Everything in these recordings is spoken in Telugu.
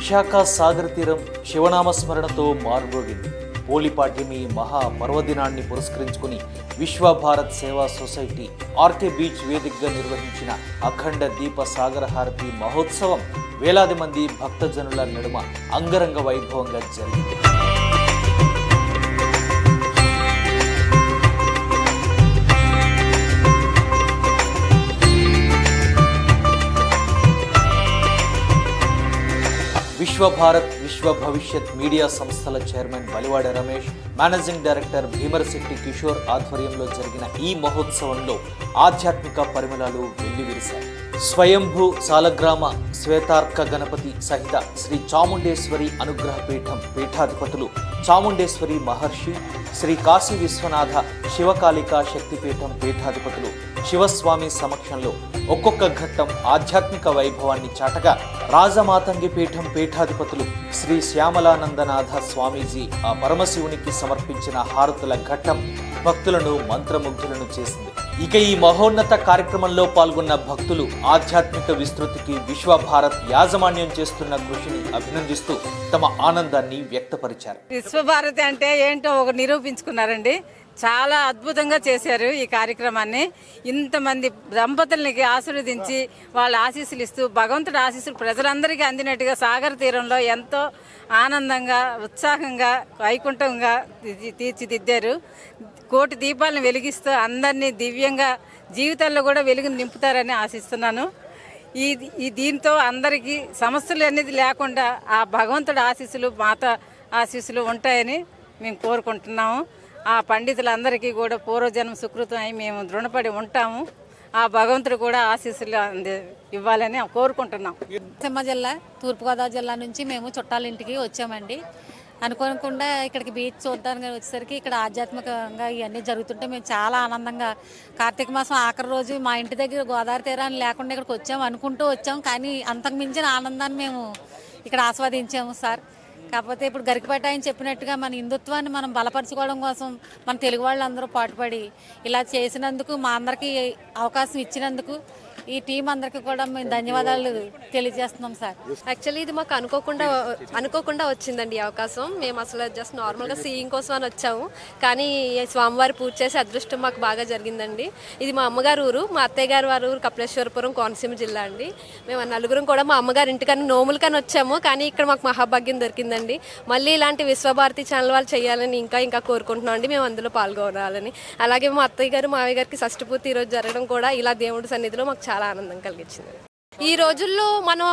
విశాఖ సాగర్ తీరం శివనామస్మరణతో మారుమోగింది. పోలిపాడ్యమి మహా పర్వదినాన్ని పురస్కరించుకుని విశ్వ భారత్ సేవా సొసైటీ ఆర్కే బీచ్ వేదికగా నిర్వహించిన అఖండ దీప సాగర హారతి మహోత్సవం వేలాది మంది భక్తజనుల నడుమ అంగరంగ వైభవంగా జరిగింది. విశ్వ భారత్ విశ్వ భవిష్యత్ మీడియా సంస్థల chairman Balivada Ramesh, managing director Bheemarasetti Kishore ఆధ్వర్యంలో జరిగిన ఈ మహోత్సవంలో ఆధ్యాత్మిక పరిమళాలు వెల్లివిరిశాయి. స్వయంభూ సాలగ్రామ శ్వేతార్క గణపతి సహిత శ్రీ చాముండేశ్వరి అనుగ్రహ పీఠం పీఠాధిపతులు చాముండేశ్వరి మహర్షి, శ్రీ కాశీ విశ్వనాథ శివకాళికా శక్తిపీఠం పీఠాధిపతులు శివస్వామి సమక్షంలో ఒక్కొక్క ఘట్టం ఆధ్యాత్మిక వైభవాన్ని చాటగా రాజమాతంగి పీఠం పీఠాధిపతులు శ్రీ శ్యామలానందనాథ స్వామీజీ ఆ పరమశివునికి సమర్పించిన హారతుల ఘట్టం భక్తులను మంత్రముగ్ధులను చేసింది. ఇక ఈ మహోన్నత కార్యక్రమంలో పాల్గొన్న భక్తులు ఆధ్యాత్మిక విస్తృతికి విశ్వ భారత్ యాజమాన్యం చేస్తున్న కృషిని అభినందిస్తూ తమ ఆనందాన్ని వ్యక్తపరిచారు. విశ్వభారతి అంటే ఏంటో ఒక నిరూపించుకున్నారండి. చాలా అద్భుతంగా చేశారు ఈ కార్యక్రమాన్ని. ఇంతమంది దంపతులకి ఆశీర్వదించి వాళ్ళ ఆశీస్సులు ఇస్తూ భగవంతుడి ఆశీస్సులు ప్రజలందరికీ అందినట్టుగా సాగర్ తీరంలో ఎంతో ఆనందంగా ఉత్సాహంగా వైకుంఠంగా తీర్చిదిద్దారు. కోటి దీపాలను వెలిగిస్తూ అందరినీ దివ్యంగా జీవితాల్లో కూడా వెలుగు నింపుతారని ఆశిస్తున్నాను. ఈ దీంతో అందరికీ సమస్యలు అనేది లేకుండా ఆ భగవంతుడి ఆశీస్సులు మాత ఆశీస్సులు ఉంటాయని మేము కోరుకుంటున్నాము. ఆ పండితులందరికీ కూడా పూర్వజన్మ సుకృతం అయి మేము రుణపడి ఉంటాము. ఆ భగవంతుడు కూడా ఆశీస్సులు ఇవ్వాలని కోరుకుంటున్నాం. కోనసీమ జిల్లా, తూర్పుగోదావరి జిల్లా నుంచి మేము చుట్టాల ఇంటికి వచ్చామండి. అనుకోకుండా ఇక్కడికి బీచ్ చూడడానికి వచ్చేసరికి ఇక్కడ ఆధ్యాత్మికంగా ఇవన్నీ జరుగుతుంటే మేము చాలా ఆనందంగా, కార్తీక మాసం ఆఖరి రోజు మా ఇంటి దగ్గర గోదావరి తీరాన్ని లేకుండా ఇక్కడికి వచ్చాము అనుకుంటూ వచ్చాము. కానీ అంతకు మించిన ఆనందాన్ని మేము ఇక్కడ ఆస్వాదించాము సార్. కాకపోతే ఇప్పుడు గరికపేట ఆయన చెప్పినట్టుగా మన హిందుత్వాన్ని మనం బలపరచుకోవడం కోసం మన తెలుగు వాళ్ళందరూ పాటుపడి ఇలా చేసినందుకు, మా అందరికీ అవకాశం ఇచ్చినందుకు ఈ టీం అందరికీ కూడా మేము ధన్యవాదాలు తెలియజేస్తున్నాం సార్. యాక్చువల్లీ ఇది మాకు అనుకోకుండా వచ్చిందండి ఈ అవకాశం. మేము అసలు జస్ట్ నార్మల్గా సీయింగ్ కోసం అని వచ్చాము. కానీ స్వామివారి పూజ చేసే అదృష్టం మాకు బాగా జరిగిందండి. ఇది మా అమ్మగారు ఊరు, మా అత్తయ్య గారు వారి ఊరు కపిలేశ్వరపురం, కోనసీమ జిల్లా అండి. మేము నలుగురం కూడా మా అమ్మగారి ఇంటికని నోములకని వచ్చాము. కానీ ఇక్కడ మాకు మహాభాగ్యం దొరికిందండి. మళ్ళీ ఇలాంటి విశ్వభారతి ఛానల్ వాళ్ళు చేయాలని ఇంకా కోరుకుంటున్నాం అండి. మేము అందులో పాల్గొనాలని. అలాగే మా అత్తయ్య గారు మావయ్య గారికి షష్ఠపూర్తి ఈరోజు జరగడం కూడా ఇలా దేవుడి సన్నిధిలో మాకు చాలా ఆనందం కలిగించింది. ఈ రోజుల్లో మనం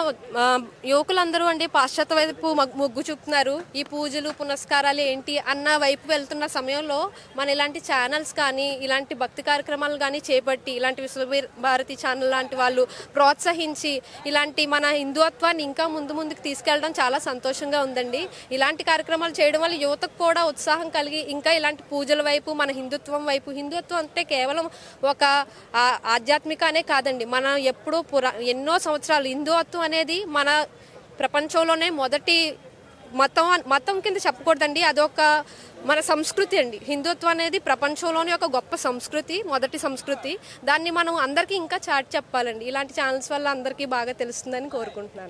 యువకులందరూ అండి పాశ్చాత్య వైపు మొగ్గు చూపుతున్నారు. ఈ పూజలు పునస్కారాలు ఏంటి అన్న వైపు వెళ్తున్న సమయంలో మన ఇలాంటి ఛానల్స్ కానీ ఇలాంటి భక్తి కార్యక్రమాలు కానీ చేపట్టి ఇలాంటి విశ్వభారతి ఛానల్ లాంటి వాళ్ళు ప్రోత్సహించి ఇలాంటి మన హిందుత్వాన్ని ఇంకా ముందుకు తీసుకెళ్ళడం చాలా సంతోషంగా ఉందండి. ఇలాంటి కార్యక్రమాలు చేయడం వల్ల యువతకు కూడా ఉత్సాహం కలిగి ఇంకా ఇలాంటి పూజల వైపు, మన హిందుత్వం అంటే కేవలం ఒక ఆధ్యాత్మికనే కాదండి. మనం ఎప్పుడూ ఎన్నో సంవత్సరాలు హిందుత్వం అనేది మన ప్రపంచంలోనే మొదటి మతం కింద చెప్పకూడదండి. అదొక మన సంస్కృతి అండి. హిందుత్వం అనేది ప్రపంచంలోనే ఒక గొప్ప సంస్కృతి, మొదటి సంస్కృతి. దాన్ని మనం అందరికీ ఇంకా చాటి చెప్పాలండి. ఇలాంటి ఛానల్స్ వల్ల అందరికీ బాగా తెలుస్తుందని కోరుకుంటున్నాను.